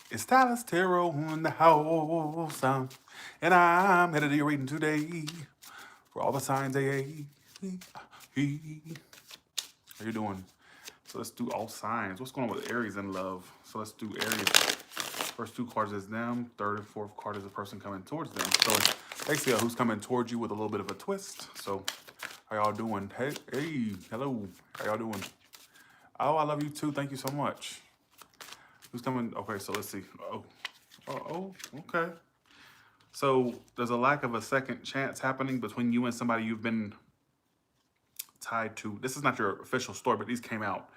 It's Tyler's Tarot in the house. And I'm headed to your reading today for all the signs. How you doing? So let's do all signs. What's going on with Aries in love? So let's do Aries. First two cards is them. Third and fourth card is the person coming towards them. So it's basically who's coming towards you with a little bit of a twist. So how y'all doing? Hey, hello. How y'all doing? Oh, I love you too. Thank you so much. Who's coming? Okay, so let's see. Okay. So there's a lack of a second chance happening between you and somebody you've been tied to. This is not your official story, but these came out.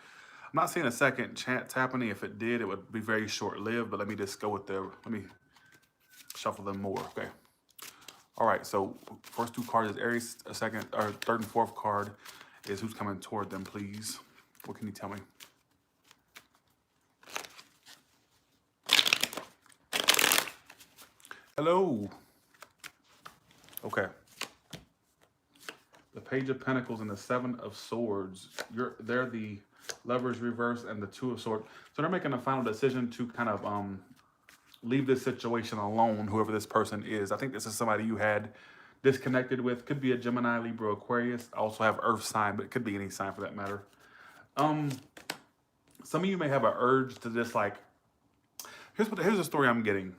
I'm not seeing a second chance happening. If it did, it would be very short-lived, but let me just go with let me shuffle them more, okay? All right, so first two cards is Aries, third and fourth card is who's coming toward them, please. What can you tell me? Hello. Okay. The Page of Pentacles and the Seven of Swords. They're the Lovers reverse and the Two of Swords. So they're making a final decision to kind of leave this situation alone, whoever this person is. I think this is somebody you had disconnected with. Could be a Gemini, Libra, Aquarius. I also have Earth sign, but it could be any sign for that matter. Some of you may have an urge to just like, here's the story I'm getting.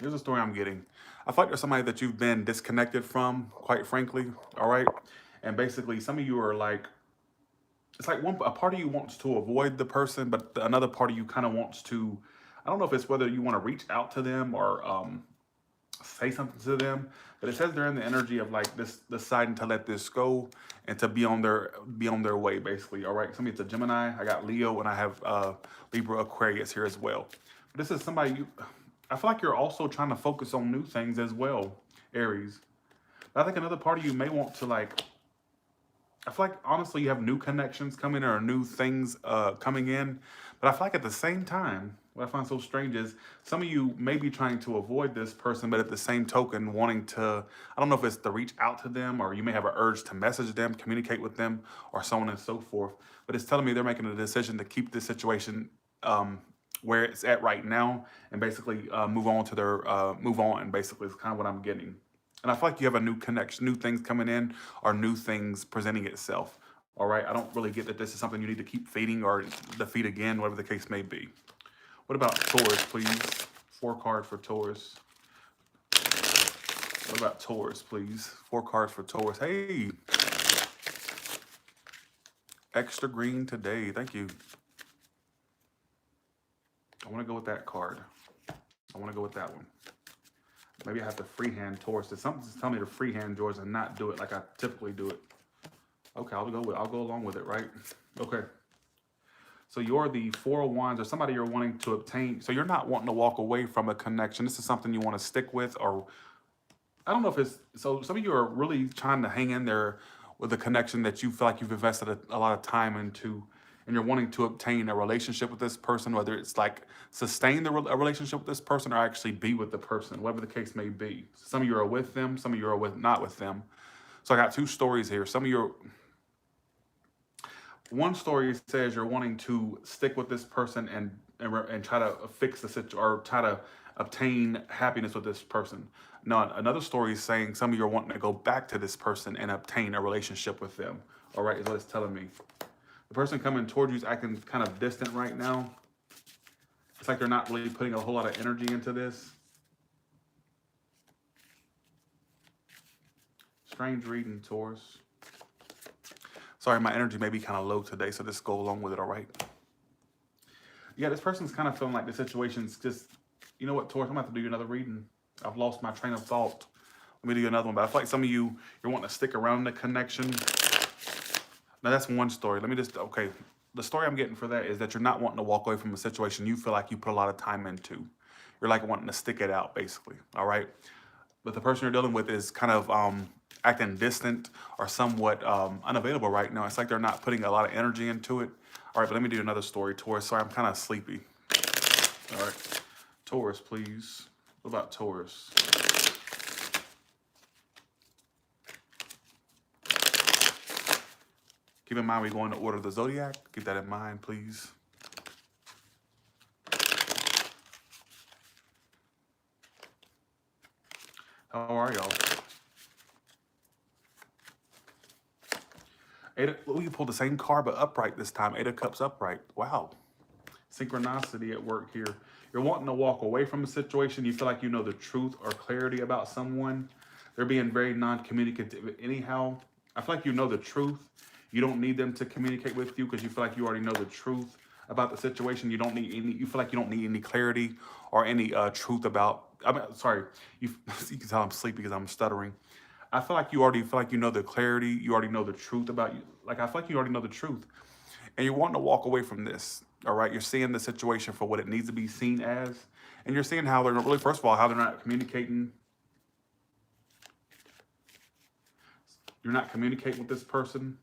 Here's the story I'm getting. I feel like there's somebody that you've been disconnected from, quite frankly, all right? And basically, some of you are like, it's like a part of you wants to avoid the person, but another part of you kind of wants to, I don't know if it's whether you want to reach out to them or say something to them, but it says they're in the energy of like deciding to let this go and to be on their way, basically, all right? Some of it's a Gemini, I got Leo, and I have Libra, Aquarius here as well. But this is somebody I feel like you're also trying to focus on new things as well, Aries. But I think another part of you may want to like, I feel like honestly you have new connections coming or new things coming in. But I feel like at the same time, what I find so strange is some of you may be trying to avoid this person, but at the same token wanting to, I don't know if it's to reach out to them or you may have an urge to message them, communicate with them, or so on and so forth. But it's telling me they're making a decision to keep this situation where it's at right now and basically move on, basically is kind of what I'm getting. And I feel like you have a new connection, new things coming in or new things presenting itself. All right, I don't really get that this is something you need to keep feeding or defeat again, whatever the case may be. What about Taurus, please? 4 cards for Taurus. What about Taurus, please? 4 cards for Taurus. Hey, extra green today. Thank you. I want to go with that card. I want to go with that one. Maybe I have to freehand Taurus. Something's telling me to freehand yours and not do it like I typically do it. Okay, I'll go along with it, right? Okay. So you're the 4 of Wands or somebody you're wanting to obtain. So you're not wanting to walk away from a connection. This is something you want to stick with, or I don't know if it's, so some of you are really trying to hang in there with a connection that you feel like you've invested a lot of time into, and you're wanting to obtain a relationship with this person, whether it's like sustain a relationship with this person or actually be with the person, whatever the case may be. Some of you are with them, some of you are not with them. So I got 2 stories here. Some of you are, one story says you're wanting to stick with this person and try to fix the situation or try to obtain happiness with this person. Now, another story is saying some of you are wanting to go back to this person and obtain a relationship with them. All right, is what it's telling me. The person coming towards you is acting kind of distant right now. It's like they're not really putting a whole lot of energy into this. Strange reading, Taurus. Sorry, my energy may be kind of low today, so just go along with it, all right? Yeah, this person's kind of feeling like the situation's just, you know what, Taurus, I'm going to have to do another reading. I've lost my train of thought. Let me do another one. But I feel like some of you, you're wanting to stick around the connection. Now, that's one story. Let me just, okay. The story I'm getting for that is that you're not wanting to walk away from a situation you feel like you put a lot of time into. You're like wanting to stick it out, basically, all right? But the person you're dealing with is kind of acting distant or somewhat unavailable right now. It's like they're not putting a lot of energy into it. All right, but let me do another story, Taurus. Sorry, I'm kind of sleepy. All right, Taurus, please. What about Taurus? Keep in mind, we go in the order of the zodiac. Keep that in mind, please. How are y'all? Oh, you pulled the same card, but upright this time. Eight of Cups upright. Wow. Synchronicity at work here. You're wanting to walk away from a situation. You feel like you know the truth or clarity about someone. They're being very non-communicative anyhow. I feel like you know the truth. You don't need them to communicate with you because you feel like you already know the truth about the situation. You don't need any, you feel like you don't need any clarity or any truth about, I mean, sorry, you can tell I'm sleepy because I'm stuttering. I feel like you already feel like you know the clarity. You already know the truth about you. Like, I feel like you already know the truth. And you're wanting to walk away from this, all right? You're seeing the situation for what it needs to be seen as. And you're seeing how they're really, first of all, how they're not communicating. You're not communicating with this person.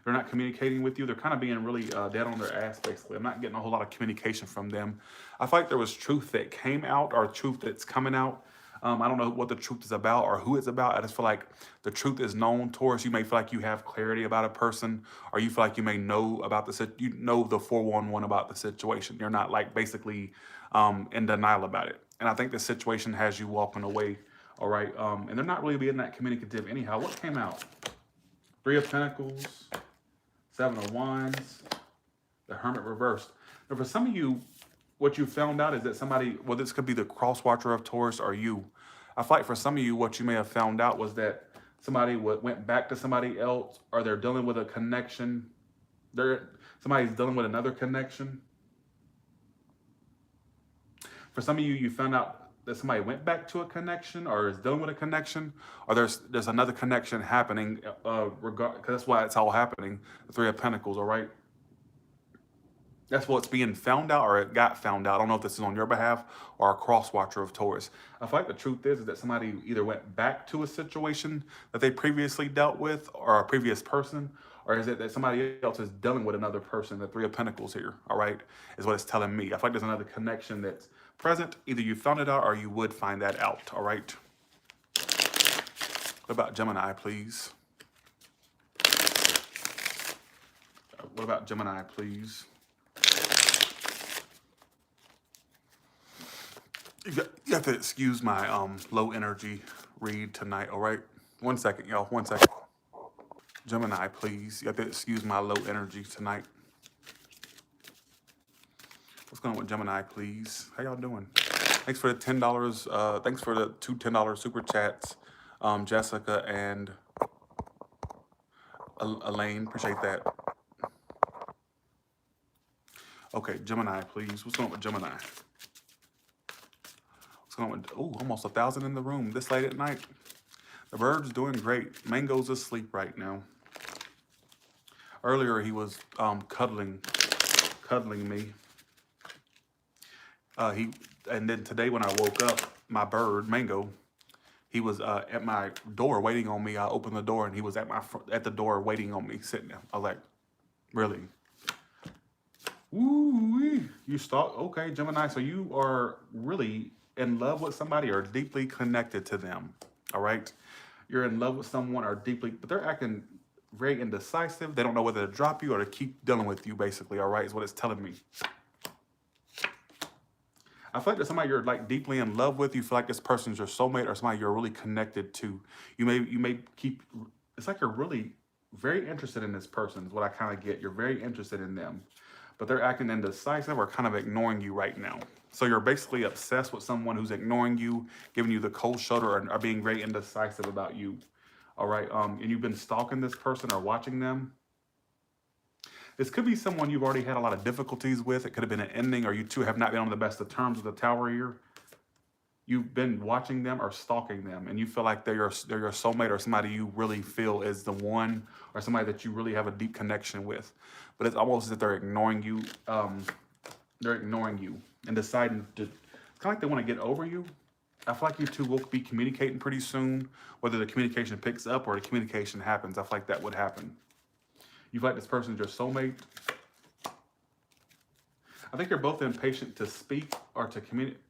They're not communicating with you. They're kind of being really dead on their ass, basically. I'm not getting a whole lot of communication from them. I feel like there was truth that came out or truth that's coming out. I don't know what the truth is about or who it's about. I just feel like the truth is known. Taurus, you may feel like you have clarity about a person, or you feel like you may know about you know the 411 about the situation. You're not like basically in denial about it. And I think the situation has you walking away, all right? And they're not really being that communicative anyhow. What came out? Three of Pentacles, Seven of Wands, the Hermit reversed. Now, for some of you, what you found out is that somebody, well, this could be the cross watcher of Taurus or you. I feel like for some of you, what you may have found out was that somebody went back to somebody else, or they're dealing with a connection. Somebody's dealing with another connection. For some of you, you found out that somebody went back to a connection or is dealing with a connection, or there's another connection happening, because that's why it's all happening. The Three of Pentacles, all right? That's what's being found out, or it got found out. I don't know if this is on your behalf or a cross watcher of Taurus. I feel like the truth is that somebody either went back to a situation that they previously dealt with, or a previous person, or is it that somebody else is dealing with another person? The Three of Pentacles here, all right, is what it's telling me. I feel like there's another connection that's present. Either you found it out or you would find that out, all right? What about Gemini, please? What about Gemini, please? You have to excuse my low energy read tonight, all right? 1 second, y'all, 1 second. Gemini, please. You have to excuse my low energy tonight. What's going on with Gemini, please? How y'all doing? Thanks for the $10. Thanks for the two $10 super chats, Jessica and Elaine. Appreciate that. Okay, Gemini, please. What's going on with Gemini? Oh, almost 1,000 in the room this late at night. The bird's doing great. Mango's asleep right now. Earlier he was cuddling me. And then today when I woke up, my bird Mango, he was at my door waiting on me. I opened the door and he was at the door waiting on me, sitting there. I was like, really? Ooh, you stalk? Okay, Gemini. So you are really in love with somebody or deeply connected to them, all right? You're in love with someone or deeply, but they're acting very indecisive. They don't know whether to drop you or to keep dealing with you, basically, all right, is what it's telling me. I feel like there's somebody you're like deeply in love with. You feel like this person's your soulmate or somebody you're really connected to. You may keep, it's like you're really very interested in this person is what I kind of get. You're very interested in them, but they're acting indecisive or kind of ignoring you right now. So you're basically obsessed with someone who's ignoring you, giving you the cold shoulder, and are being very indecisive about you. All right. And you've been stalking this person or watching them. This could be someone you've already had a lot of difficulties with. It could have been an ending, or you two have not been on the best of terms with the Tower here. You've been watching them or stalking them, and you feel like they're your soulmate or somebody you really feel is the one, or somebody that you really have a deep connection with. But it's almost as if they're ignoring you. They're ignoring you and deciding to, it's kind of like they want to get over you. I feel like you two will be communicating pretty soon, whether the communication picks up or the communication happens. I feel like that would happen. You feel like this person's your soulmate. I think you're both impatient to speak or to communicate.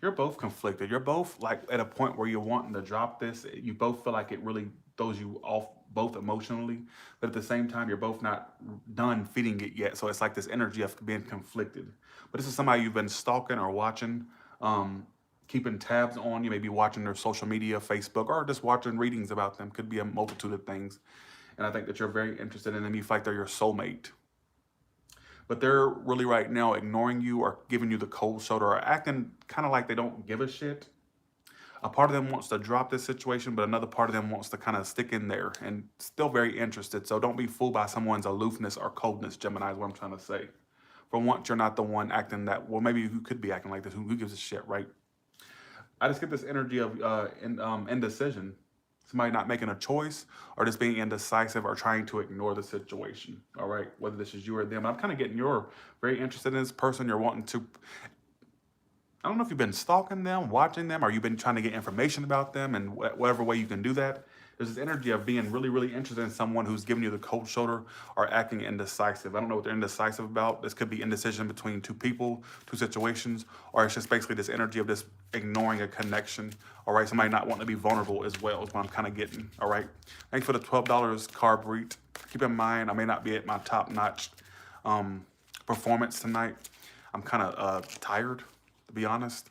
You're both conflicted. You're both like at a point where you're wanting to drop this. You both feel like it really throws you off both emotionally, but at the same time, you're both not done feeding it yet. So it's like this energy of being conflicted. But this is somebody you've been stalking or watching, keeping tabs on. You may be watching their social media, Facebook, or just watching readings about them. Could be a multitude of things. And I think that you're very interested in them. You feel like they're your soulmate. But they're really right now ignoring you or giving you the cold shoulder or acting kind of like they don't give a shit. A part of them wants to drop this situation, but another part of them wants to kind of stick in there and still very interested. So don't be fooled by someone's aloofness or coldness, Gemini, is what I'm trying to say. For once, you're not the one acting that, well, maybe who could be acting like this, who gives a shit, right? I just get this energy of indecision. Somebody not making a choice or just being indecisive or trying to ignore the situation, all right? Whether this is you or them. I'm kind of getting you're very interested in this person. You're wanting to, I don't know if you've been stalking them, watching them, or you've been trying to get information about them, and whatever way you can do that. There's this energy of being really, really interested in someone who's giving you the cold shoulder or acting indecisive. I don't know what they're indecisive about. This could be indecision between two people, two situations, or it's just basically this energy of just ignoring a connection. All right, somebody not wanting to be vulnerable as well is what I'm kind of getting. All right, thanks for the $12 carb read. Keep in mind, I may not be at my top-notch performance tonight. I'm kind of tired, to be honest.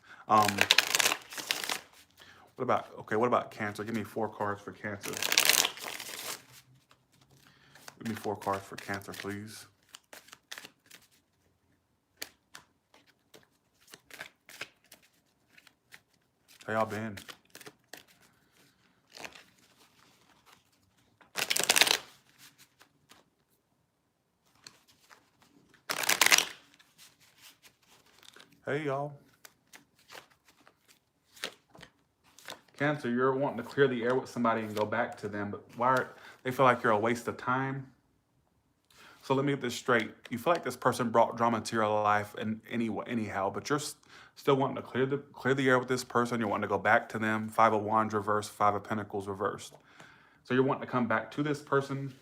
What about Cancer? Give me 4 cards for Cancer. Give me 4 cards for Cancer, please. How y'all been? Hey, y'all. Cancer, you're wanting to clear the air with somebody and go back to them, but they feel like you're a waste of time? So let me get this straight. You feel like this person brought drama to your life in anyhow, but you're still wanting to clear the air with this person. You're wanting to go back to them. 5 of Wands reversed, 5 of Pentacles reversed. So you're wanting to come back to this person.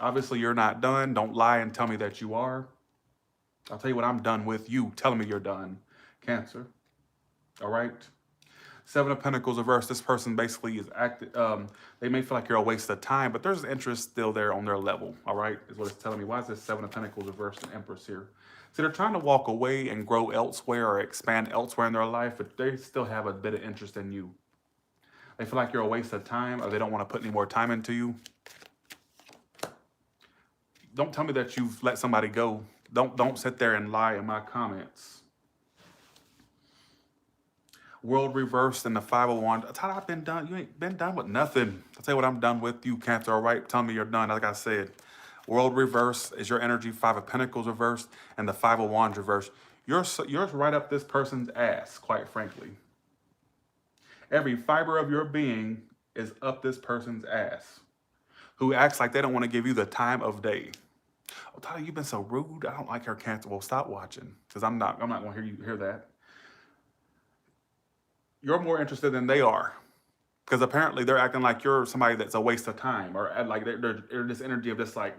Obviously, you're not done. Don't lie and tell me that you are. I'll tell you what I'm done with. You telling me you're done. Cancer. All right? 7 of Pentacles reversed. This person basically is active. They may feel like you're a waste of time, but there's interest still there on their level. All right, is what it's telling me. Why is this 7 of Pentacles reversed and Empress here? So they're trying to walk away and grow elsewhere or expand elsewhere in their life, but they still have a bit of interest in you. They feel like you're a waste of time, or they don't want to put any more time into you. Don't tell me that you've let somebody go. Don't sit there and lie in my comments. World reversed and the 5 of Wands. That's how I've been done. You ain't been done with nothing. I'll tell you what I'm done with. You, Cancer, all right? Tell me you're done. Like I said, World reversed is your energy. 5 of Pentacles reversed and the 5 of Wands reversed. You're right up this person's ass, quite frankly. Every fiber of your being is up this person's ass, who acts like they don't want to give you the time of day. Oh, Tyler, you've been so rude. I don't like her, Cancer. Well, stop watching, because I'm not going to hear that. You're more interested than they are, because apparently they're acting like you're somebody that's a waste of time, or like they're this energy of just like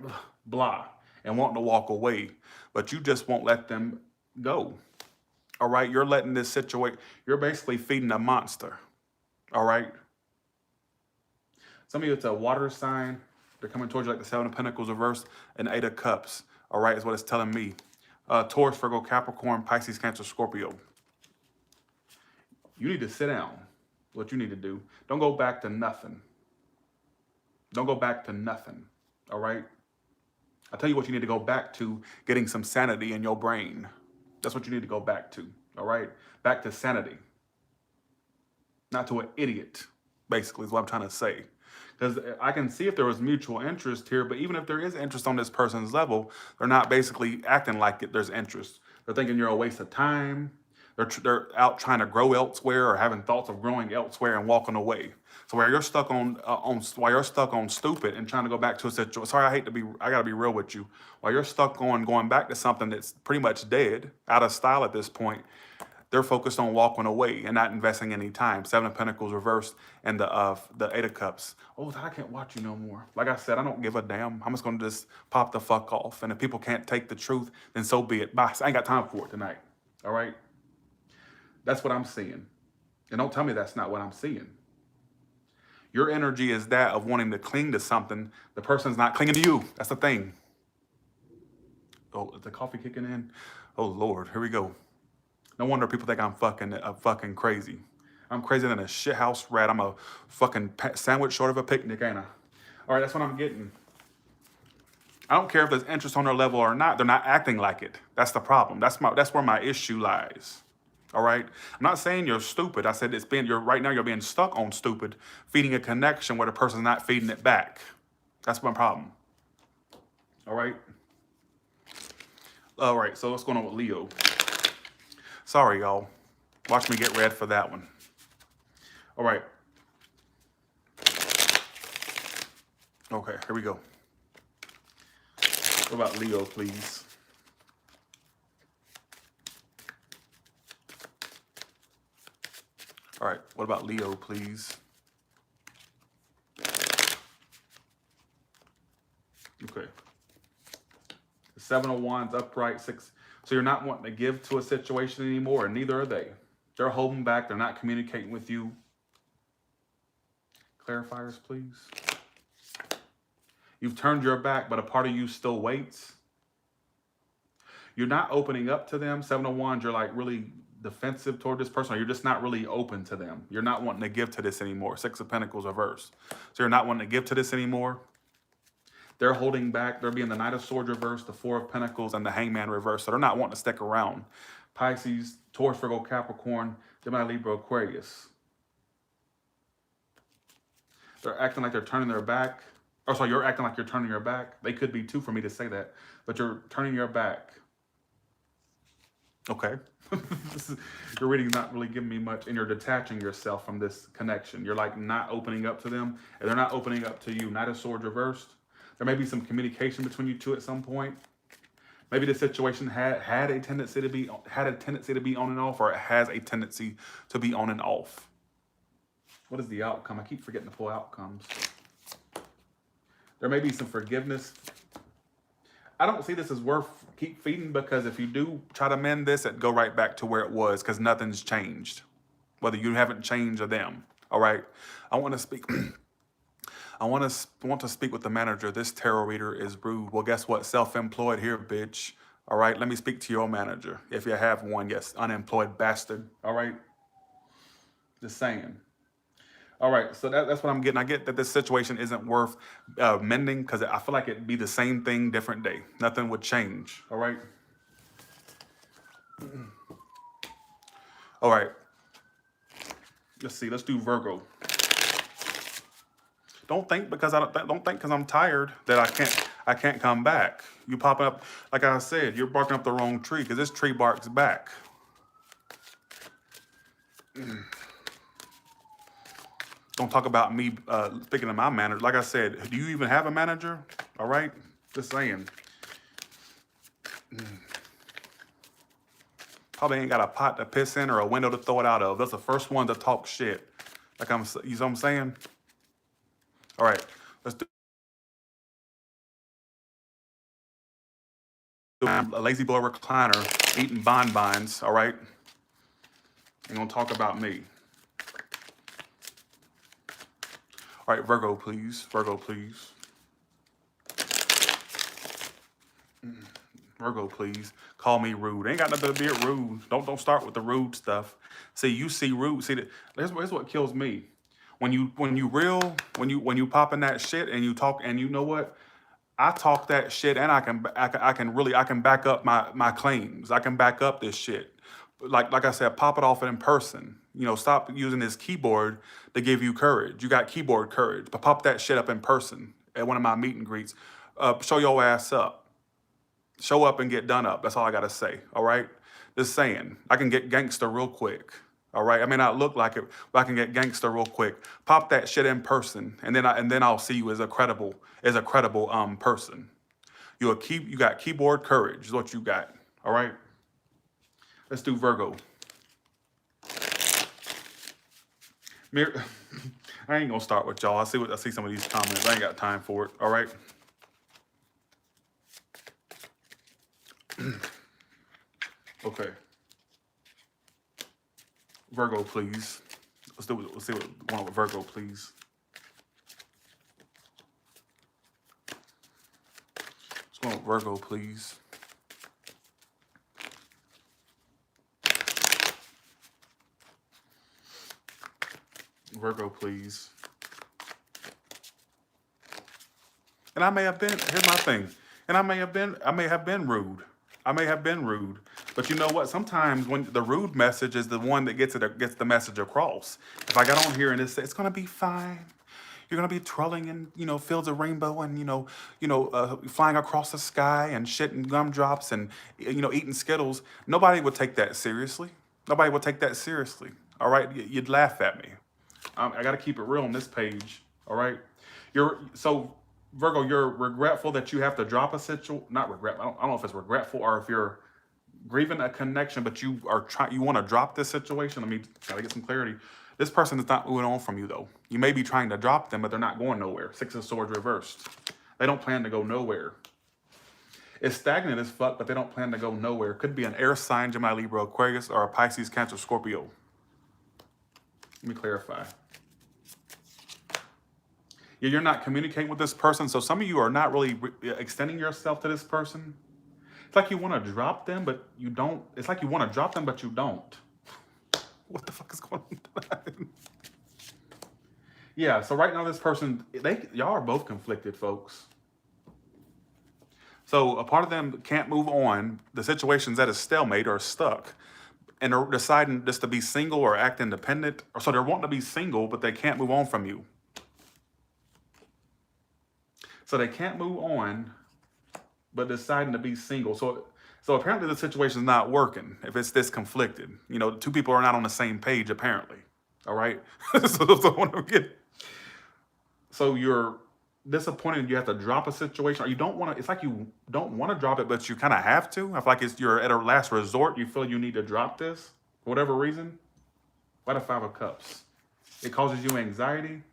blah and wanting to walk away, but you just won't let them go. All right, you're letting this situation. You're basically feeding a monster. All right. Some of you, it's a water sign. They're coming towards you like the 7 of Pentacles reversed and 8 of Cups. All right, is what it's telling me. Taurus, Virgo, Capricorn, Pisces, Cancer, Scorpio. You need to sit down. What you need to do. Don't go back to nothing. Don't go back to nothing. All right? I'll tell you what you need to go back to, getting some sanity in your brain. That's what you need to go back to. All right? Back to sanity. Not to an idiot, basically, is what I'm trying to say. Because I can see if there was mutual interest here, but even if there is interest on this person's level, they're not basically acting like there's interest. They're thinking you're a waste of time. They're out trying to grow elsewhere or having thoughts of growing elsewhere and walking away. So while you're stuck on stupid and trying to go back to a situation, sorry, I gotta be real with you. While you're stuck on going back to something that's pretty much dead, out of style at this point, they're focused on walking away and not investing any time. 7 of Pentacles reversed and the 8 of Cups. Oh, I can't watch you no more. Like I said, I don't give a damn. I'm just gonna just pop the fuck off. And if people can't take the truth, then so be it. Bye. I ain't got time for it tonight. All right? That's what I'm seeing. And don't tell me that's not what I'm seeing. Your energy is that of wanting to cling to something. The person's not clinging to you. That's the thing. Oh, is the coffee kicking in? Oh, Lord. Here we go. No wonder people think I'm fucking crazy. I'm crazier than a shithouse rat. I'm a fucking sandwich short of a picnic, ain't I? All right, that's what I'm getting. I don't care if there's interest on their level or not. They're not acting like it. That's the problem. That's where my issue lies. All right. I'm not saying you're stupid. I said right now you're being stuck on stupid, feeding a connection where the person's not feeding it back. That's my problem. All right. All right. So what's going on with Leo? Sorry, y'all. Watch me get red for that one. All right. Okay. Here we go. What about Leo, please? All right. What about Leo, please? Okay. The 7 of Wands upright, 6. So you're not wanting to give to a situation anymore, and neither are they. They're holding back. They're not communicating with you. Clarifiers, please. You've turned your back, but a part of you still waits. You're not opening up to them. 7 of Wands, you're like really defensive toward this person, or you're just not really open to them. You're not wanting to give to this anymore. 6 of Pentacles reverse. So you're not wanting to give to this anymore. They're holding back. They're being the Knight of Swords reverse, the 4 of Pentacles, and the Hangman reverse. So they're not wanting to stick around. Pisces, Taurus, Virgo, Capricorn, Gemini, Libra, Aquarius. They're acting like they're turning their back. Oh, sorry, you're acting like you're turning your back. They could be too for me to say that, but you're turning your back. Okay. Your reading's not really giving me much, and you're detaching yourself from this connection. You're like not opening up to them, and they're not opening up to you. Knight of Swords reversed. There may be some communication between you two at some point. Maybe the situation had a tendency to be on and off, or it has a tendency to be on and off. What is the outcome? I keep forgetting to pull outcomes. There may be some forgiveness. I don't see this as worth keep feeding, because if you do try to mend this, it'd go right back to where it was, because nothing's changed. Whether you haven't changed or them. All right. I want to speak. I want to speak with the manager. This tarot reader is rude. Well, guess what? Self-employed here, bitch. All right. Let me speak to your manager. If you have one, yes. Unemployed bastard. All right. Just saying. All right, so that's what I'm getting. I get that this situation isn't worth mending, because I feel like it'd be the same thing, different day. Nothing would change, all right? All right. Let's see, let's do Virgo. Don't think because I'm tired that I can't come back. You popping up, like I said, you're barking up the wrong tree, because this tree barks back. Don't talk about me speaking to my manager. Like I said, do you even have a manager? All right? Just saying. Probably ain't got a pot to piss in or a window to throw it out of. That's the first one to talk shit. You know what I'm saying? All right. Let's do a lazy boy recliner eating bonbons. All right? Ain't gonna talk about me. All right, Virgo, please. Virgo, please. Virgo, please. Call me rude. Ain't got nothing to be rude. Don't start with the rude stuff. See, you see rude. See, here's what kills me. When you pop in that shit and you talk, and you know what? I talk that shit, and I can back up my claims. I can back up this shit. Like I said, pop it off in person. You know, stop using this keyboard to give you courage. You got keyboard courage, but pop that shit up in person at one of my meet and greets. Show your ass up. Show up and get done up. That's all I gotta say. All right. Just saying, I can get gangster real quick. All right. I may not look like it, but I can get gangster real quick. Pop that shit in person, and then I'll see you as a credible person. You got keyboard courage. Is what you got. All right. Let's do Virgo. I ain't gonna start with y'all. I see some of these comments. I ain't got time for it. All right. Okay. Virgo, please. Let's see what's going on with Virgo, please. Virgo, please. Virgo, please. And I may have been, here's my thing. And I may have been rude. I may have been rude. But you know what? Sometimes when the rude message is the one that gets the message across. If I got on here and it's gonna be fine. You're gonna be twirling in, fields of rainbow and flying across the sky and shitting gumdrops and eating Skittles. Nobody would take that seriously. Nobody would take that seriously. All right, you'd laugh at me. I got to keep it real on this page. All right, Virgo, you're regretful that you have to drop a situation. Not regret. I don't know if it's regretful or if you're grieving a connection, but you want to drop this situation. Let me try to get some clarity. This person is not moving on from you, though. You may be trying to drop them, but they're not going nowhere. Six of Swords reversed. They don't plan to go nowhere. It's stagnant as fuck, but they don't plan to go nowhere. Could be an air sign, Gemini, Libra, Aquarius, or a Pisces, Cancer, Scorpio. Let me clarify. Yeah, you're not communicating with this person, so some of you are not really extending yourself to this person. It's like you want to drop them, but you don't. It's like you want to drop them, but you don't. What the fuck is going on? Yeah, so right now this person, y'all are both conflicted, folks. So a part of them can't move on. The situation's at a stalemate or stuck. And they're deciding just to be single or act independent. Or so they're wanting to be single, but they can't move on from you. So they can't move on, but deciding to be single. So apparently the situation's not working if it's this conflicted. Two people are not on the same page, apparently. All right? So you're disappointed you have to drop a situation, or you don't want to. It's like you don't want to drop it, but you kind of have to. I feel like you're at a last resort. You feel you need to drop this for whatever reason. Why the Five of Cups? It causes you anxiety.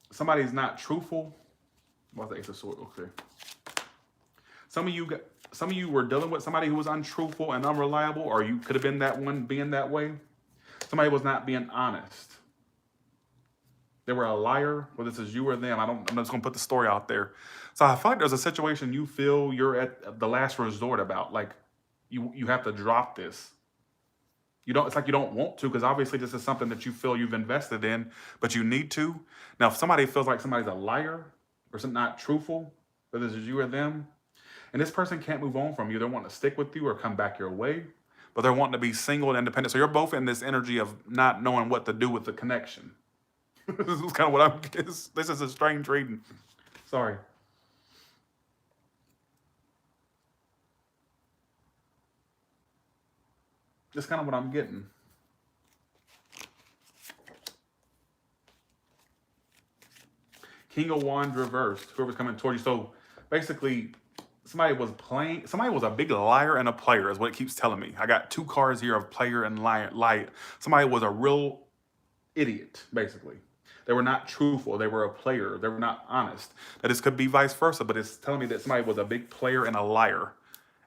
Somebody's not truthful. What's the Ace of Swords? Okay. Some of you were dealing with somebody who was untruthful and unreliable, or you could have been that one being that way. Somebody was not being honest. They were a liar, whether this is you or them. I'm just gonna put the story out there. So I feel like there's a situation you feel you're at the last resort about. Like you have to drop this. It's like you don't want to, because obviously this is something that you feel you've invested in, but you need to. Now, if somebody feels like somebody's a liar or not truthful, whether this is you or them, and this person can't move on from you, they're wanting to stick with you or come back your way, but they're wanting to be single and independent. So you're both in this energy of not knowing what to do with the connection. This is kind of what this is a strange reading. Sorry. That's kind of what I'm getting. King of Wands reversed. Whoever's coming towards you. So basically, somebody was a big liar and a player, is what it keeps telling me. I got two cards here of player and liar. Somebody was a real idiot, basically. They were not truthful. They were a player. They were not honest. Now, this could be vice versa, but it's telling me that somebody was a big player and a liar.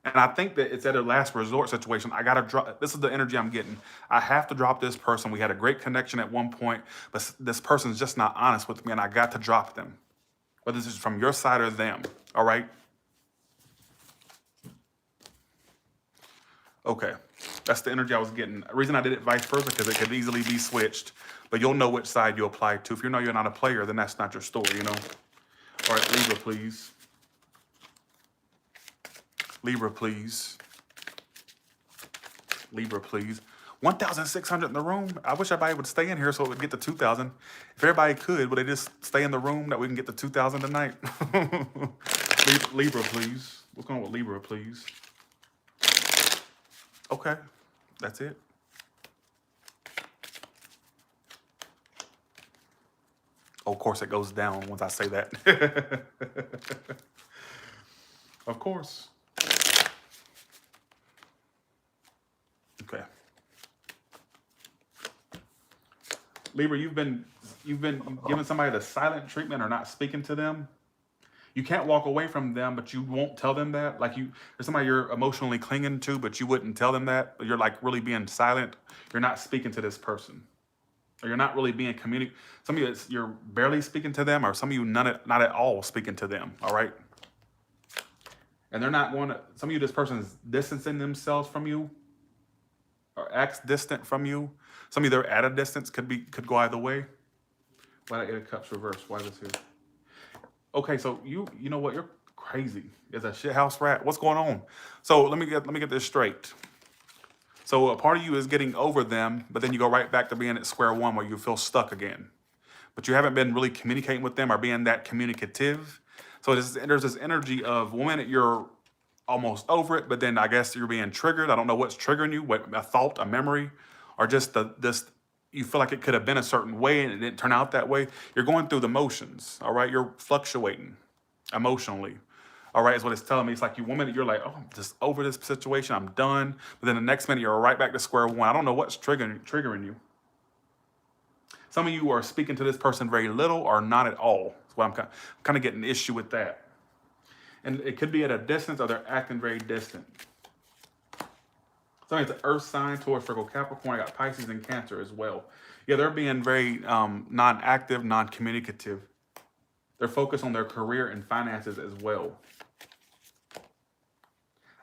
And I think that it's at a last resort situation. I got to drop. This is the energy I'm getting. I have to drop this person. We had a great connection at one point, but this person's just not honest with me, and I got to drop them. Whether this is from your side or them. All right? Okay. That's the energy I was getting. The reason I did it vice versa, because it could easily be switched. But you'll know which side you apply to. If you know you're not a player, then that's not your story, All right, Libra, please. Libra, please. Libra, please. 1,600 in the room. I wish everybody would stay in here so it would get to 2,000. If everybody could, would they just stay in the room that we can get to 2,000 tonight? Libra, please. What's going on with Libra, please? Okay, that's it. Oh, of course, it goes down once I say that. Of course. Okay. Libra, you've been giving somebody the silent treatment or not speaking to them. You can't walk away from them, but you won't tell them that. Like there's somebody you're emotionally clinging to, but you wouldn't tell them that. But you're like really being silent. You're not speaking to this person. Or you're not really being Some of you, you're barely speaking to them, or some of you not at all speaking to them, all right? And they're not going to, some of you, this person is distancing themselves from you or acts distant from you. Some of you, they're at a distance, could go either way. Why did I get a cups reversed? Why this here? Okay, so you know what? You're crazy. It's a shit house rat. What's going on? So let me get this straight. So a part of you is getting over them, but then you go right back to being at square one where you feel stuck again. But you haven't been really communicating with them or being that communicative. So there's this energy of 1 minute you're almost over it, but then I guess you're being triggered. I don't know what's triggering you, what a thought, a memory, or just this you feel like it could have been a certain way and it didn't turn out that way. You're going through the motions, all right? You're fluctuating emotionally. All right, is what it's telling me. It's like 1 minute you're like, oh, I'm just over this situation, I'm done. But then the next minute you're right back to square one. I don't know what's triggering you. Some of you are speaking to this person very little or not at all. That's why I'm kind of getting an issue with that. And it could be at a distance or they're acting very distant. So it's an earth sign, Taurus, Virgo, Capricorn. I got Pisces and Cancer as well. Yeah, they're being very non-active, non-communicative. They're focused on their career and finances as well.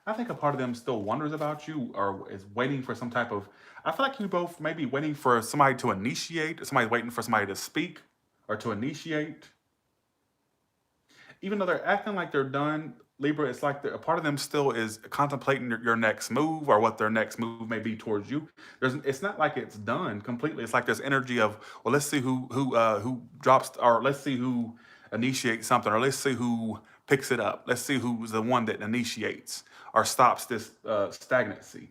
I think a part of them still wonders about you or is waiting for some type of, I feel like you both may be waiting for somebody to initiate, somebody waiting for somebody to speak or to initiate. Even though they're acting like they're done, Libra, it's like a part of them still is contemplating your next move or what their next move may be towards you. It's not like it's done completely. It's like there's energy of, well, let's see who drops, or let's see who initiates something, or let's see who picks it up. Let's see who's the one that initiates or stops this stagnancy.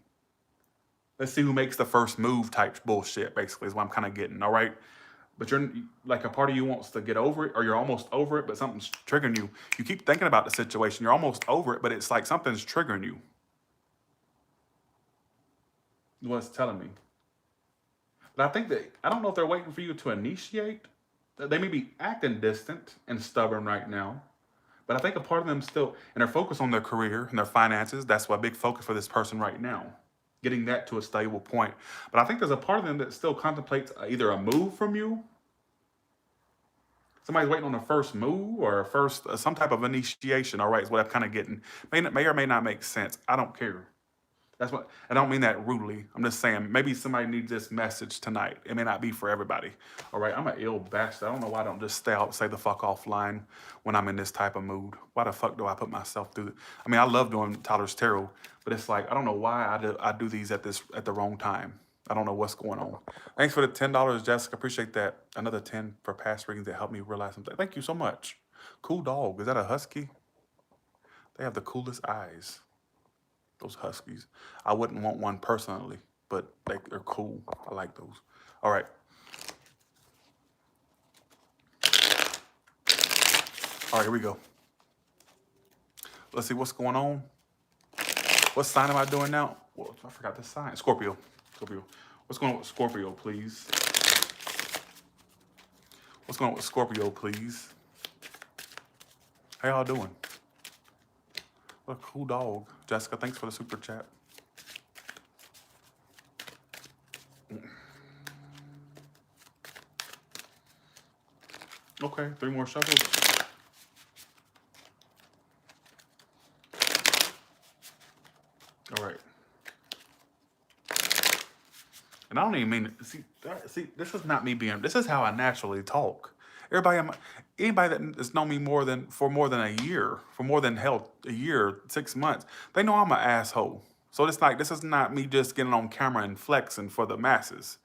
Let's see who makes the first move type bullshit, basically, is what I'm kind of getting, all right? But you're like, a part of you wants to get over it, or you're almost over it, but something's triggering you. You keep thinking about the situation. You're almost over it, but it's like something's triggering you. What's telling me. But I think that, I don't know if they're waiting for you to initiate. They may be acting distant and stubborn right now. But I think a part of them still, and they're focused on their career and their finances. That's a big focus for this person right now. Getting that to a stable point. But I think there's a part of them that still contemplates either a move from you. Somebody's waiting on a first move or some type of initiation. All right, is what I'm kind of getting. May or may not make sense. I don't care. That's what, I don't mean that rudely. I'm just saying maybe somebody needs this message tonight. It may not be for everybody. All right, I'm an ill bastard. I don't know why I don't just stay out, say the fuck offline when I'm in this type of mood. Why the fuck do I put myself through it? I mean, I love doing Tyler's Tarot, but it's like, I don't know why I do these at the wrong time. I don't know what's going on. Thanks for the $10, Jessica. Appreciate that. Another 10 for past readings that helped me realize something. Thank you so much. Cool dog. Is that a husky? They have the coolest eyes. Those huskies. I wouldn't want one personally, but they're cool. I like those. All right. All right, here we go. Let's see what's going on. What sign am I doing now? Well, I forgot the sign. Scorpio. What's going on with Scorpio, please? What's going on with Scorpio, please? How y'all doing? What a cool dog. Jessica, thanks for the super chat. Okay, 3 more shuffles. All right. And I don't even mean, see, this is not me being, this is how I naturally talk. Anybody that has known me for more than a year, a year, 6 months, they know I'm an asshole. So it's like, this is not me just getting on camera and flexing for the masses.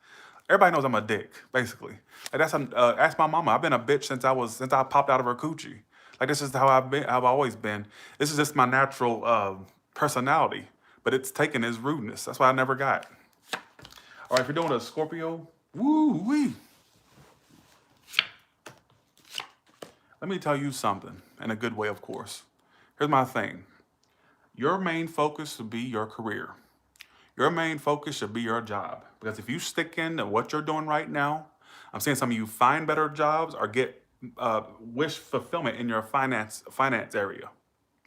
Everybody knows I'm a dick, basically. Like ask my mama. I've been a bitch since I popped out of her coochie. Like, this is how I've always been. This is just my natural personality, but it's taken as rudeness. That's why I never got. All right, if you're doing a Scorpio, woo-wee. Let me tell you something, in a good way, of course. Here's my thing. Your main focus should be your career. Your main focus should be your job. Because if you stick into what you're doing right now, I'm saying some of you find better jobs or get wish fulfillment in your finance area.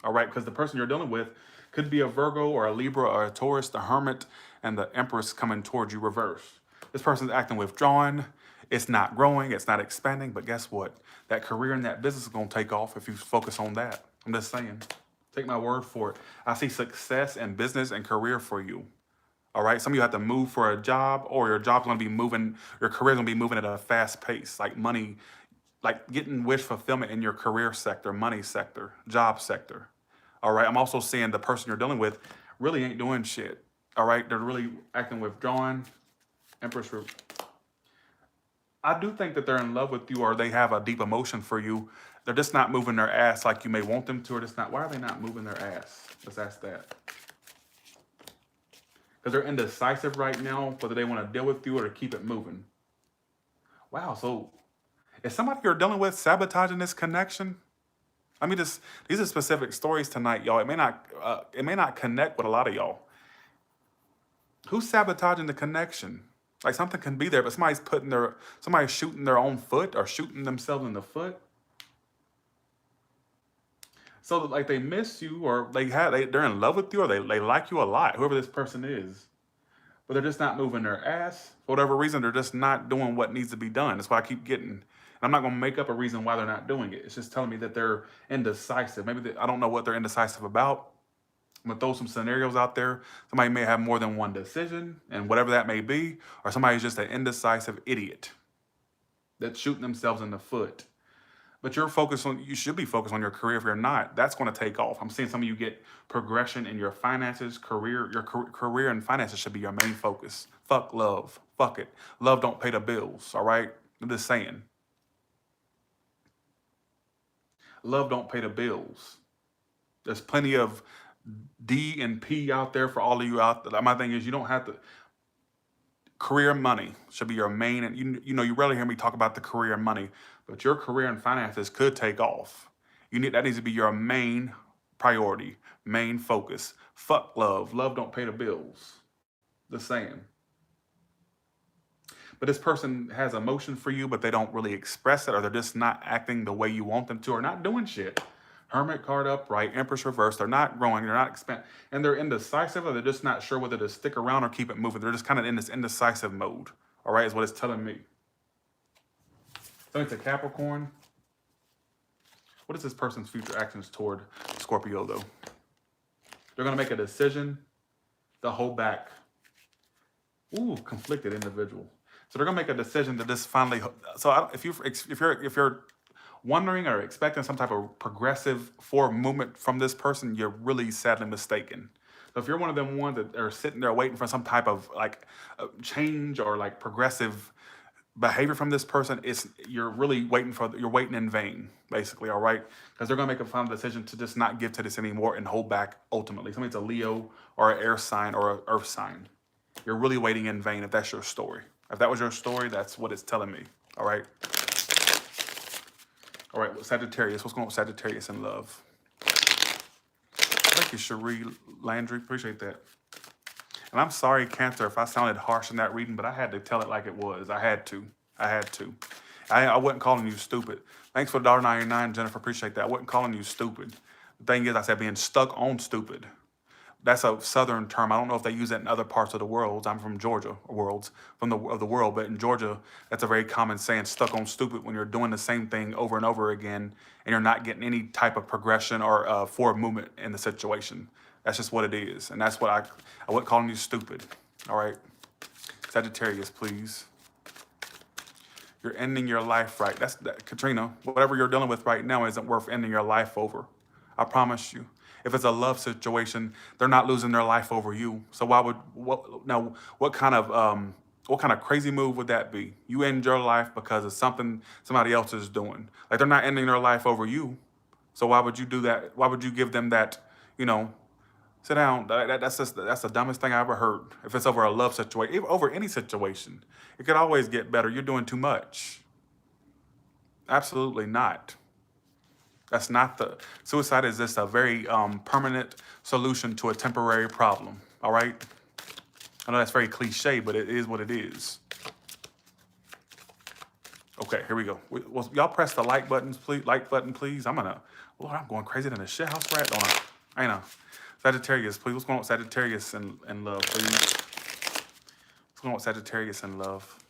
All right, because the person you're dealing with could be a Virgo or a Libra or a Taurus, the Hermit, and the Empress coming towards you reverse. This person's acting withdrawn. It's not growing. It's not expanding. But guess what? That career and that business is going to take off if you focus on that. I'm just saying. Take my word for it. I see success in business and career for you. All right. Some of you have to move for a job, or your job's going to be moving, your career's going to be moving at a fast pace, like money, like getting wish fulfillment in your career sector, money sector, job sector. All right. I'm also seeing the person you're dealing with really ain't doing shit. All right. They're really acting withdrawn. Empress. I do think that they're in love with you, or they have a deep emotion for you. They're just not moving their ass like you may want them to, or just not. Why are they not moving their ass? Let's ask that. Because they're indecisive right now, whether they want to deal with you or to keep it moving. Wow. So is somebody you're dealing with sabotaging this connection? I mean, these are specific stories tonight, y'all. It may not connect with a lot of y'all. Who's sabotaging the connection? Like something can be there, but somebody's shooting their own foot or shooting themselves in the foot. So like they miss you, or they're in love with you, or they like you a lot, whoever this person is. But they're just not moving their ass. For whatever reason, they're just not doing what needs to be done. That's why I keep getting, and I'm not gonna make up a reason why they're not doing it. It's just telling me that they're indecisive. I don't know what they're indecisive about. I'm gonna throw some scenarios out there. Somebody may have more than one decision, and whatever that may be, or somebody's just an indecisive idiot that's shooting themselves in the foot. But you should be focused on your career. If you're not, that's going to take off. I'm seeing some of you get progression in your finances, career. Your career and finances should be your main focus. Fuck love. Fuck it. Love don't pay the bills. All right. I'm just saying. Love don't pay the bills. There's plenty of D and P out there for all of you out there. My thing is, you don't have to. Career and money should be your main, and you rarely hear me talk about the career and money, but your career and finances could take off. That needs to be your main priority, main focus. Fuck love. Love don't pay the bills. The saying. But this person has emotion for you, but they don't really express it, or they're just not acting the way you want them to, or not doing shit. Hermit card upright, Empress reverse. They're not growing. They're not expanding, and they're indecisive, or they're just not sure whether to stick around or keep it moving. They're just kind of in this indecisive mode. All right, is what it's telling me. So it's a Capricorn. What is this person's future actions toward Scorpio, though? They're gonna make a decision to hold back. Ooh, conflicted individual. So they're gonna make a decision to just finally. So if you're wondering or expecting some type of progressive forward movement from this person, you're really sadly mistaken. So if you're one of them ones that are sitting there waiting for some type of like change or like progressive behavior from this person, you're waiting in vain, basically. All right, because they're gonna make a final decision to just not give to this anymore and hold back ultimately. Somebody's a Leo or an air sign or an earth sign. You're really waiting in vain if that's your story. If that was your story, that's what it's telling me. All right. All right, Sagittarius. What's going on with Sagittarius in love? Thank you, Cherie Landry. Appreciate that. And I'm sorry, Cancer, if I sounded harsh in that reading, but I had to tell it like it was. I had to. I wasn't calling you stupid. Thanks for $1.99, Jennifer. Appreciate that. I wasn't calling you stupid. The thing is, I said being stuck on stupid. That's a Southern term. I don't know if they use it in other parts of the world. I'm from Georgia, of the world, but in Georgia, that's a very common saying, stuck on stupid, when you're doing the same thing over and over again and you're not getting any type of progression or forward movement in the situation. That's just what it is. And that's what I wasn't calling you stupid. All right. Sagittarius, please. You're ending your life right. Katrina, whatever you're dealing with right now isn't worth ending your life over. I promise you. If it's a love situation, they're not losing their life over you. So what kind of crazy move would that be? You end your life because of something somebody else is doing. Like, they're not ending their life over you. So why would you do that? Why would you give them that, sit down. That's the dumbest thing I ever heard. If it's over a love situation, over any situation, it could always get better. You're doing too much. Absolutely not. That's not suicide is just a very permanent solution to a temporary problem. All right. I know that's very cliche, but it is what it is. Okay, here we go. Y'all press the like buttons, please. Like button, please. Lord, I'm going crazy than a shit house rat, don't I? I know. Sagittarius, please. What's going on with Sagittarius in love, please? What's going on with Sagittarius in love?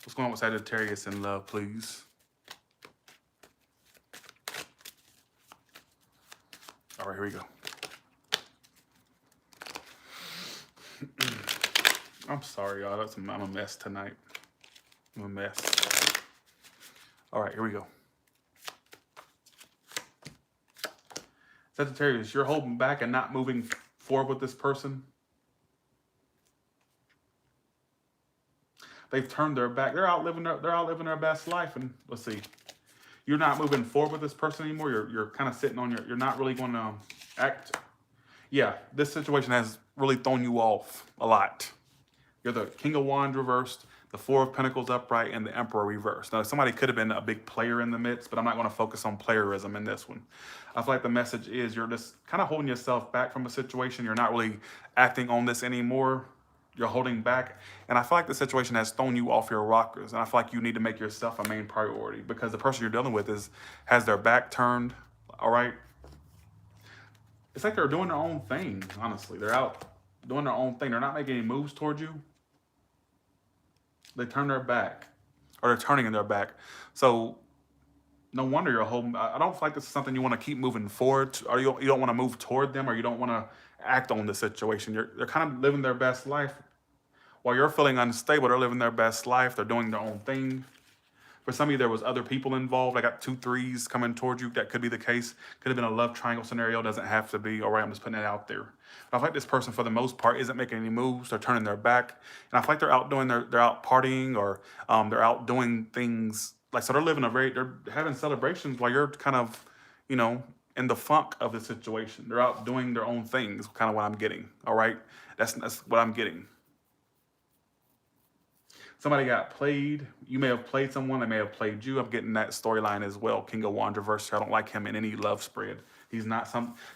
What's going on with Sagittarius in love, please? All right, here we go. I'm sorry, y'all. I'm a mess tonight. I'm a mess. All right, here we go. Sagittarius, you're holding back and not moving forward with this person. They've turned their back. They're out living their best life. And let's see, you're not moving forward with this person anymore. You're kind of sitting on you're not really going to act. Yeah, this situation has really thrown you off a lot. You're the King of Wands reversed, the Four of Pentacles upright, and the Emperor reversed. Now, somebody could have been a big player in the midst, but I'm not going to focus on playerism in this one. I feel like the message is you're just kind of holding yourself back from a situation. You're not really acting on this anymore. You're holding back. And I feel like the situation has thrown you off your rockers. And I feel like you need to make yourself a main priority because the person you're dealing with has their back turned, all right? It's like they're doing their own thing, honestly. They're out doing their own thing. They're not making any moves towards you. They turn their back, or they're turning in their back. So no wonder you're holding. I don't feel like this is something you want to keep moving forward to, or you don't want to move toward them, or you don't want to act on the situation. They're kind of living their best life. While you're feeling unstable, they're living their best life. They're doing their own thing. For some of you, there was other people involved. I got 2 3s coming towards you. That could be the case. Could have been a love triangle scenario. Doesn't have to be. All right, I'm just putting it out there. But I feel like this person, for the most part, isn't making any moves. They're turning their back. And I feel like they're out partying, or they're out doing things. Like, so they're having celebrations while you're kind of, in the funk of the situation. They're out doing their own things, kind of what I'm getting. All right, that's what I'm getting. Somebody got played. You may have played someone. They may have played you. I'm getting that storyline as well. King of Wands reversed. I don't like him in any love spread. He's not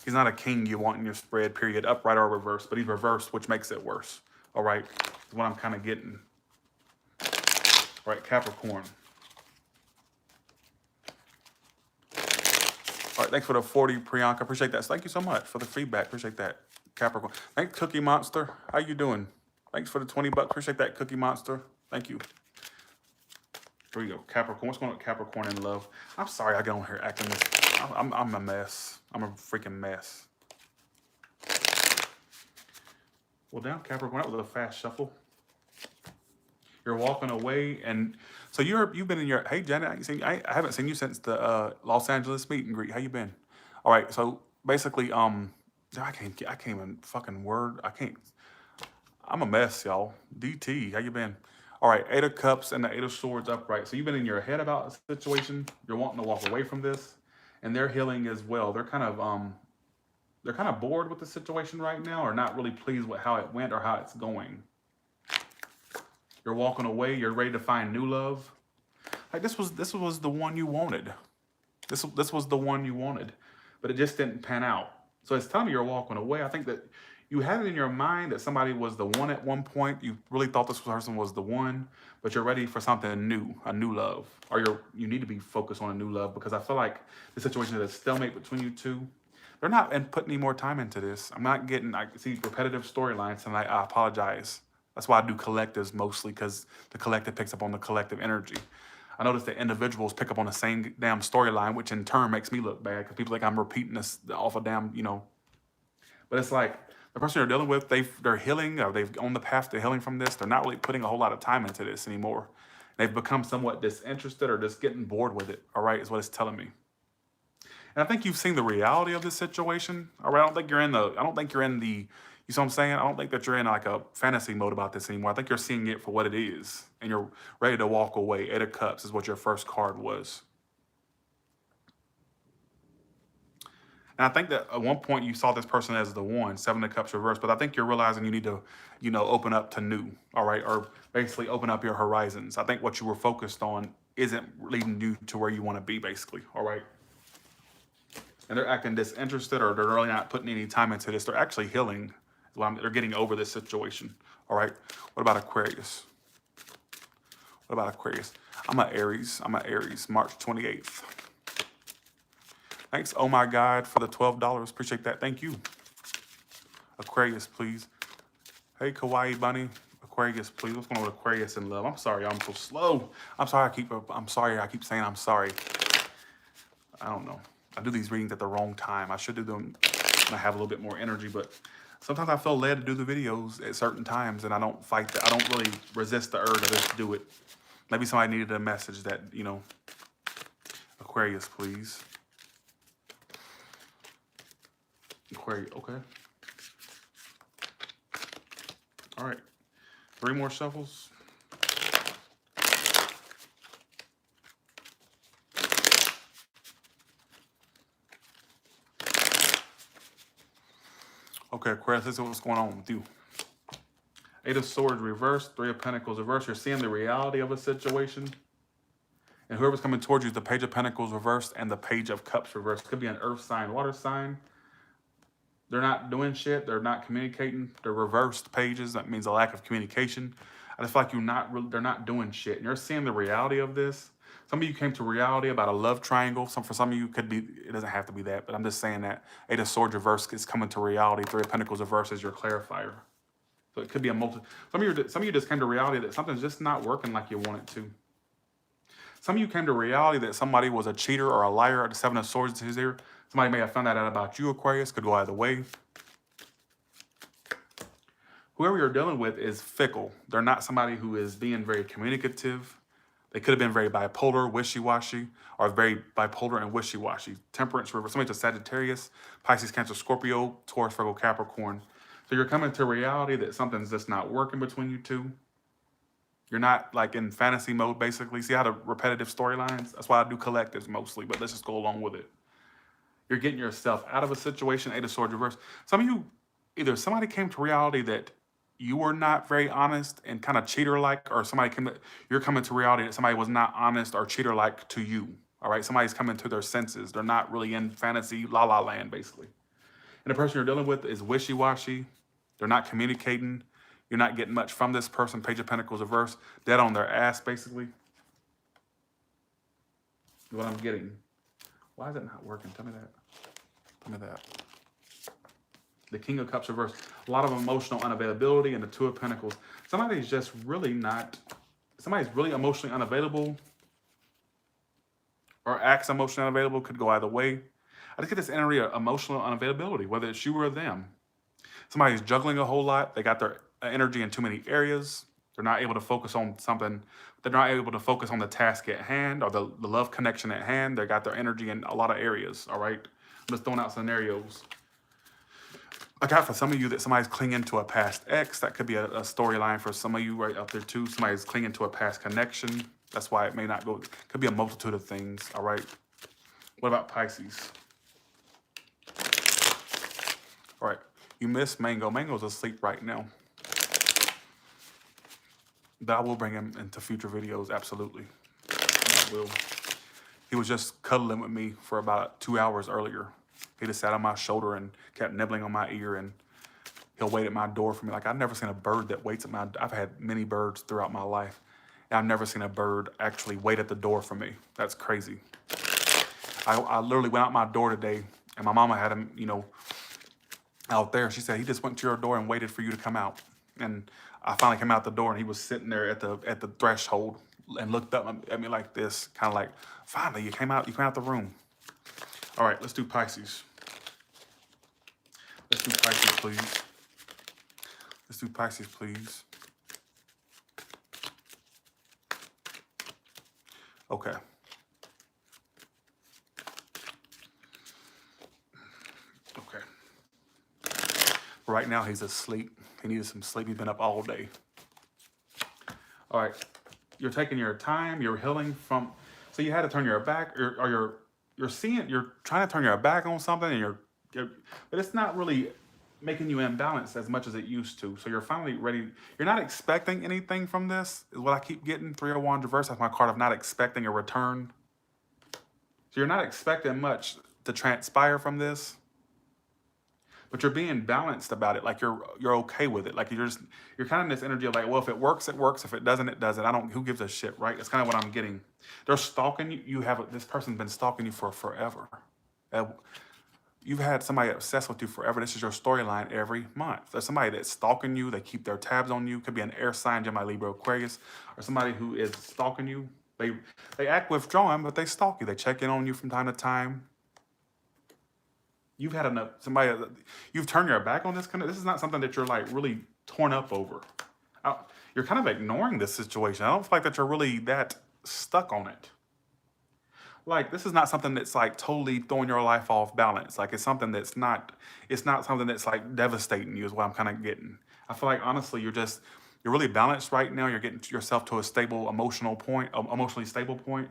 a king you want in your spread, period, upright or reversed. But he's reversed, which makes it worse. All right, that's what I'm kind of getting. All right, Capricorn. All right, thanks for the 40, Priyanka. Appreciate that. Thank you so much for the feedback. Appreciate that, Capricorn. Thanks, Cookie Monster. How you doing? Thanks for the 20 bucks. Appreciate that, Cookie Monster. Thank you. Here we go, Capricorn. What's going on with Capricorn in love? I'm sorry I get on here acting this. I'm a mess. I'm a freaking mess. Well, down, Capricorn. That was a fast shuffle. You're walking away, and so you've been in your. Hey, Janet, I haven't seen you since the Los Angeles meet and greet. How you been? All right. So basically, I can't even fucking word. I'm a mess, y'all. DT, how you been? All right, 8 of Cups and the 8 of Swords upright. So you've been in your head about a situation. You're wanting to walk away from this, and they're healing as well. They're kind of bored with the situation right now, or not really pleased with how it went or how it's going. You're walking away. You're ready to find new love. Like this was the one you wanted. This was the one you wanted, but it just didn't pan out. So it's telling me you're walking away. I think that you had it in your mind that somebody was the one at one point. You really thought this person was the one, but you're ready for something new, a new love. Or you need to be focused on a new love, because I feel like the situation is a stalemate between you two. They're not putting any more time into this. I see repetitive storylines tonight. I apologize. That's why I do collectives mostly, because the collective picks up on the collective energy. I notice that individuals pick up on the same damn storyline, which in turn makes me look bad, because people think I'm repeating this off a damn, But it's like, the person you're dealing with, they're healing, or they've on the path to healing from this. They're not really putting a whole lot of time into this anymore. They've become somewhat disinterested or just getting bored with it, all right, is what it's telling me. And I think you've seen the reality of this situation, all right? I don't think you're in the, you see what I'm saying? I don't think that you're in like a fantasy mode about this anymore. I think you're seeing it for what it is, and you're ready to walk away. 8 of Cups is what your first card was. And I think that at one point you saw this person as the one, 7 of Cups reversed, but I think you're realizing you need to, open up to new, all right? Or basically open up your horizons. I think what you were focused on isn't leading you to where you want to be, basically, all right? And they're acting disinterested, or they're really not putting any time into this. They're actually healing. They're getting over this situation, all right? What about Aquarius? I'm an Aries, March 28th. Thanks, oh my God, for the $12. Appreciate that. Thank you. Aquarius, please. Hey, Kawaii Bunny. Aquarius, please. What's going on with Aquarius in love? I'm sorry, I'm so slow. I'm sorry, I keep saying I'm sorry. I don't know. I do these readings at the wrong time. I should do them and I have a little bit more energy, but sometimes I feel led to do the videos at certain times, and I don't fight that. I don't really resist the urge. I just do it. Maybe somebody needed a message that, you know, Aquarius, please. Aquarius, okay. All right, 3 more shuffles. Okay, Aquarius, this is what's going on with you. 8 of Swords reversed, 3 of Pentacles reversed. You're seeing the reality of a situation. And whoever's coming towards you is the Page of Pentacles reversed and the Page of Cups reversed. Could be an earth sign, water sign. They're not doing shit. They're not communicating. They're reversed pages. That means a lack of communication. I just feel like they're not doing shit. And you're seeing the reality of this. Some of you came to reality about a love triangle. For some of you, could be, it doesn't have to be that, but I'm just saying that 8 of Swords reversed is coming to reality. 3 of Pentacles reversed is your clarifier. So it could be a some of you just came to reality that something's just not working like you want it to. Some of you came to reality that somebody was a cheater or a liar. The 7 of Swords is here. Somebody may have found that out about you, Aquarius. Could go either way. Whoever you're dealing with is fickle. They're not somebody who is being very communicative. They could have been very bipolar, wishy-washy, or very bipolar and wishy-washy. Temperance, somebody's a Sagittarius, Pisces, Cancer, Scorpio, Taurus, Virgo, Capricorn. So you're coming to reality that something's just not working between you two. You're not like in fantasy mode, basically. See how the repetitive storylines? That's why I do collectives mostly, but let's just go along with it. You're getting yourself out of a situation, 8 of Swords reverse. Some of you, either somebody came to reality that you were not very honest and kind of cheater-like, or you're coming to reality that somebody was not honest or cheater-like to you, all right? Somebody's coming to their senses. They're not really in fantasy la-la land, basically. And the person you're dealing with is wishy-washy. They're not communicating. You're not getting much from this person. Page of Pentacles reverse. Dead on their ass, basically. What I'm getting. Why is it not working? Tell me that. Tell me that. The King of Cups reversed. A lot of emotional unavailability, and the 2 of Pentacles. Somebody's really emotionally unavailable or acts emotionally unavailable. Could go either way. I just get this energy of emotional unavailability, whether it's you or them. Somebody's juggling a whole lot. They got their energy in too many areas. They're not able to focus on something. They're not able to focus on the task at hand or the love connection at hand. They got their energy in a lot of areas, all right? I'm just throwing out scenarios. I got for some of you that somebody's clinging to a past ex. That could be a storyline for some of you right up there too. Somebody's clinging to a past connection. That's why it may not go. Could be a multitude of things, all right? What about Pisces? All right, you missed Mango. Mango's asleep right now. But I will bring him into future videos, absolutely. I will. He was just cuddling with me for about 2 hours earlier. He just sat on my shoulder and kept nibbling on my ear, and he'll wait at my door for me. Like, I've never seen a bird that waits at my door. I've had many birds throughout my life, and I've never seen a bird actually wait at the door for me. That's crazy. I literally went out my door today, and my mama had him, you know, out there. She said, he just went to your door and waited for you to come out. And I finally came out the door, and he was sitting there at the threshold and looked up at me like this, kind of like, finally, you came out the room. All right, let's do Pisces. Let's do Pisces, please. Let's do Pisces, please. Okay. Okay. Right now, he's asleep. He needed some sleep. He's been up all day. All right. You're taking your time. You're healing from... So you had to turn your back, or you're trying to turn your back on something, and but it's not really making you imbalanced as much as it used to. So you're finally ready. You're not expecting anything from this, is what I keep getting. 3 of Wands reverse. That's my card of not expecting a return. So you're not expecting much to transpire from this, but you're being balanced about it. Like you're okay with it. Like you're kind of in this energy of like, well, if it works, it works. If it doesn't, it doesn't. Who gives a shit, right? That's kind of what I'm getting. They're stalking you. This person's been stalking you for forever. You've had somebody obsessed with you forever. This is your storyline every month. There's somebody that's stalking you. They keep their tabs on you. Could be an air sign, Gemini, Libra, Aquarius, or somebody who is stalking you. They act withdrawn, but they stalk you. They check in on you from time to time. You've had enough, you've turned your back on this kind of, this is not something that you're like really torn up over. You're kind of ignoring this situation. I don't feel like that you're really that stuck on it. Like, this is not something that's like totally throwing your life off balance. Like, it's something that's not, it's not something that's like devastating you is what I'm kind of getting. I feel like honestly, you're really balanced right now. You're getting yourself to a stable emotional point, emotionally stable point,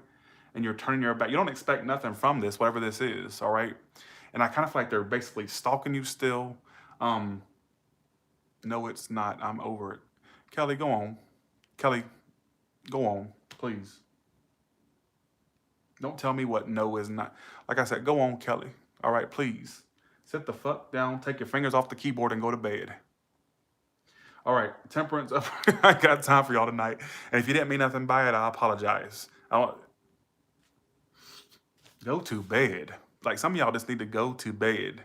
and you're turning your back. You don't expect nothing from this, whatever this is, all right? And I kind of feel like they're basically stalking you still. No, it's not. I'm over it. Kelly, go on. Kelly, go on, please. Don't tell me what no is not. Like I said, go on, Kelly. All right, please. Sit the fuck down, take your fingers off the keyboard, and go to bed. All right, Temperance. I got time for y'all tonight. And if you didn't mean nothing by it, I apologize. Go to bed. Like, some of y'all just need to go to bed.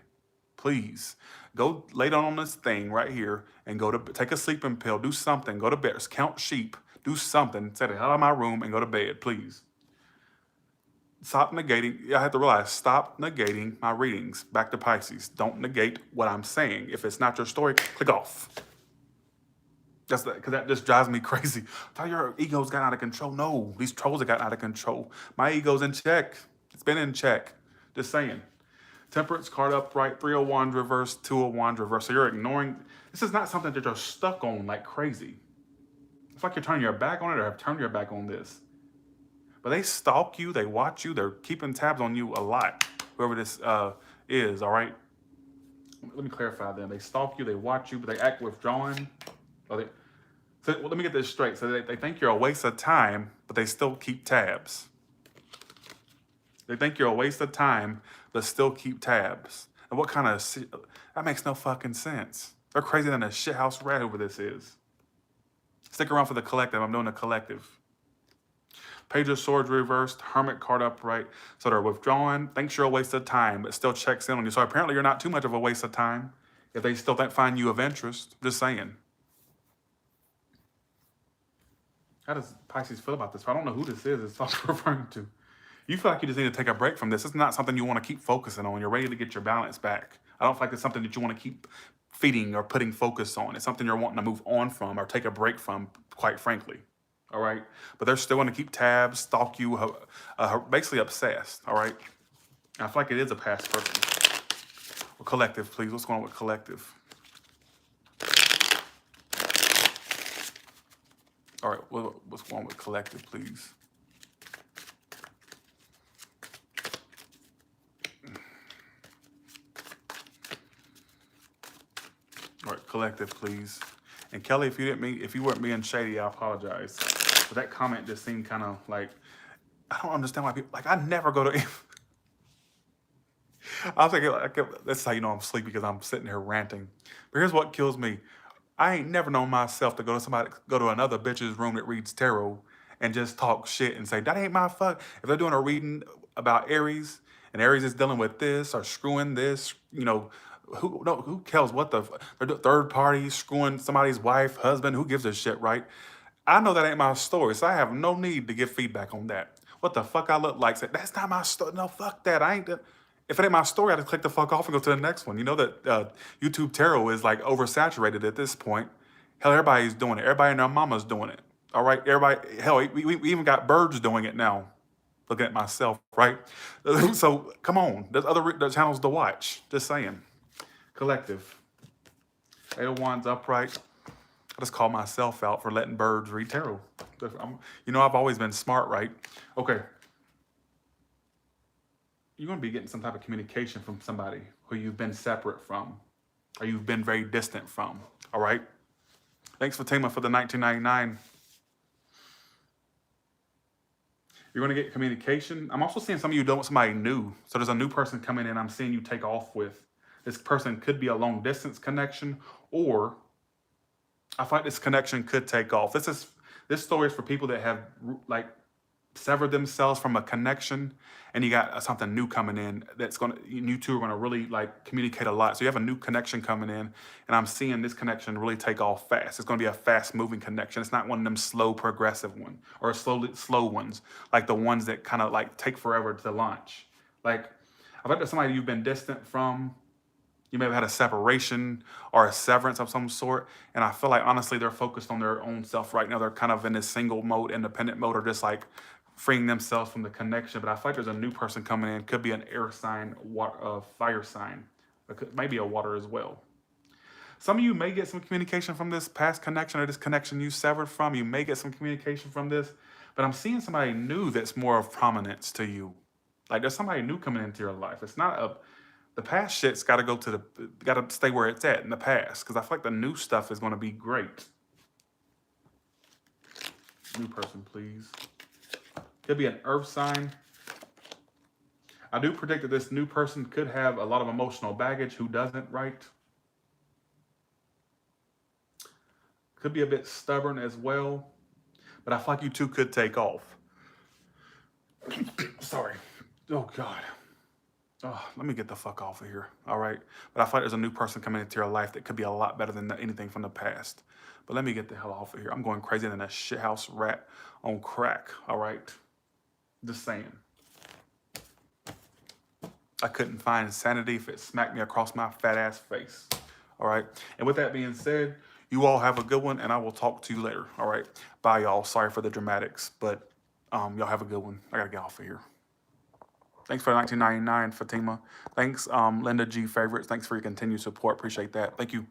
Please. Go lay down on this thing right here and go to take a sleeping pill. Do something. Go to bed. Count sheep. Do something. Set the hell out of my room and go to bed, please. Stop negating. I have to realize, stop negating my readings. Back to Pisces. Don't negate what I'm saying. If it's not your story, click off. That's because that just drives me crazy. I thought your ego's got out of control. No, these trolls have gotten out of control. My ego's in check. It's been in check. Just saying. Temperance card upright, 3 of Wands reverse, 2 of Wands reverse. So you're ignoring. This is not something that you're stuck on like crazy. It's like you're turning your back on it or have turned your back on this. But they stalk you, they watch you, they're keeping tabs on you a lot. Whoever this is, all right? Let me clarify them. They stalk you, they watch you, but they act withdrawn. Well, let me get this straight. So they think you're a waste of time, but they still keep tabs. They think you're a waste of time, but still keep tabs. And what kind of... That makes no fucking sense. They're crazier than a shithouse rat whoever this is. Stick around for the collective. I'm doing a collective. Page of Swords reversed, Hermit card upright. So they're withdrawn, thinks you're a waste of time, but still checks in on you. So apparently you're not too much of a waste of time if they still find you of interest. Just saying. How does Pisces feel about this? I don't know who this is it's referring to. You feel like you just need to take a break from this. It's not something you want to keep focusing on. You're ready to get your balance back. I don't feel like it's something that you want to keep feeding or putting focus on. It's something you're wanting to move on from or take a break from, quite frankly. All right? But they're still going to keep tabs, stalk you, basically obsessed. All right? I feel like it is a past person. Well, collective, please. What's going on with collective? All right, what's going on with collective, please? All right, collective, please. And Kelly, if you weren't being shady, I apologize. But that comment just seemed kind of like, I don't understand why people, like, I never go to, I was thinking, that's how you know I'm sleepy, because I'm sitting here ranting. But here's what kills me. I ain't never known myself to go to another bitch's room that reads tarot and just talk shit and say, that ain't my fuck. If they're doing a reading about Aries, and Aries is dealing with this or screwing this, you know, who cares what they're third parties screwing somebody's wife, husband, who gives a shit, right? I know that ain't my story, so I have no need to give feedback on that. What the fuck I look like? Say, that's not my story. No, fuck that. If it ain't my story, I just click the fuck off and go to the next one. You know that YouTube tarot is like oversaturated at this point. Hell, everybody's doing it. Everybody and their mama's doing it. All right, everybody. Hell, we even got birds doing it now. Looking at myself, right? So come on, there's other channels to watch. Just saying. Collective. 8 of Wands upright. I just call myself out for letting birds read tarot. You know, I've always been smart, right? Okay. You're going to be getting some type of communication from somebody who you've been separate from or you've been very distant from, all right? Thanks, Fatima, for the 1999. You're going to get communication. I'm also seeing some of you don't want somebody new. So there's a new person coming in I'm seeing you take off with. This person could be a long distance connection, or I find this connection could take off. This story is for people that have like severed themselves from a connection, and you got something new coming in that's you two are gonna really like communicate a lot. So you have a new connection coming in, and I'm seeing this connection really take off fast. It's gonna be a fast moving connection. It's not one of them slow progressive ones or slow ones, like the ones that kind of like take forever to launch. Like, I feel like there's somebody you've been distant from. You may have had a separation or a severance of some sort. And I feel like, honestly, they're focused on their own self right now. They're kind of in this single mode, independent mode, or just like freeing themselves from the connection. But I feel like there's a new person coming in. Could be an air sign, water, fire sign. Maybe a water as well. Some of you may get some communication from this past connection or this connection you severed from. You may get some communication from this. But I'm seeing somebody new that's more of prominence to you. Like there's somebody new coming into your life. It's not a the past shit's got to go to got to stay where it's at in the past. Because I feel like the new stuff is going to be great. New person, please. Could be an earth sign. I do predict that this new person could have a lot of emotional baggage. Who doesn't, right? Could be a bit stubborn as well. But I feel like you two could take off. Sorry. Oh, God. Oh, let me get the fuck off of here. All right. But I feel like there's a new person coming into your life that could be a lot better than anything from the past. But let me get the hell off of here. I'm going crazier than a shithouse rat on crack. All right. Just saying. I couldn't find sanity if it smacked me across my fat ass face. All right. And with that being said, you all have a good one, and I will talk to you later. All right. Bye, y'all. Sorry for the dramatics, but y'all have a good one. I got to get off of here. Thanks for 1999, Fatima. Thanks, Linda G. Favorites. Thanks for your continued support. Appreciate that. Thank you.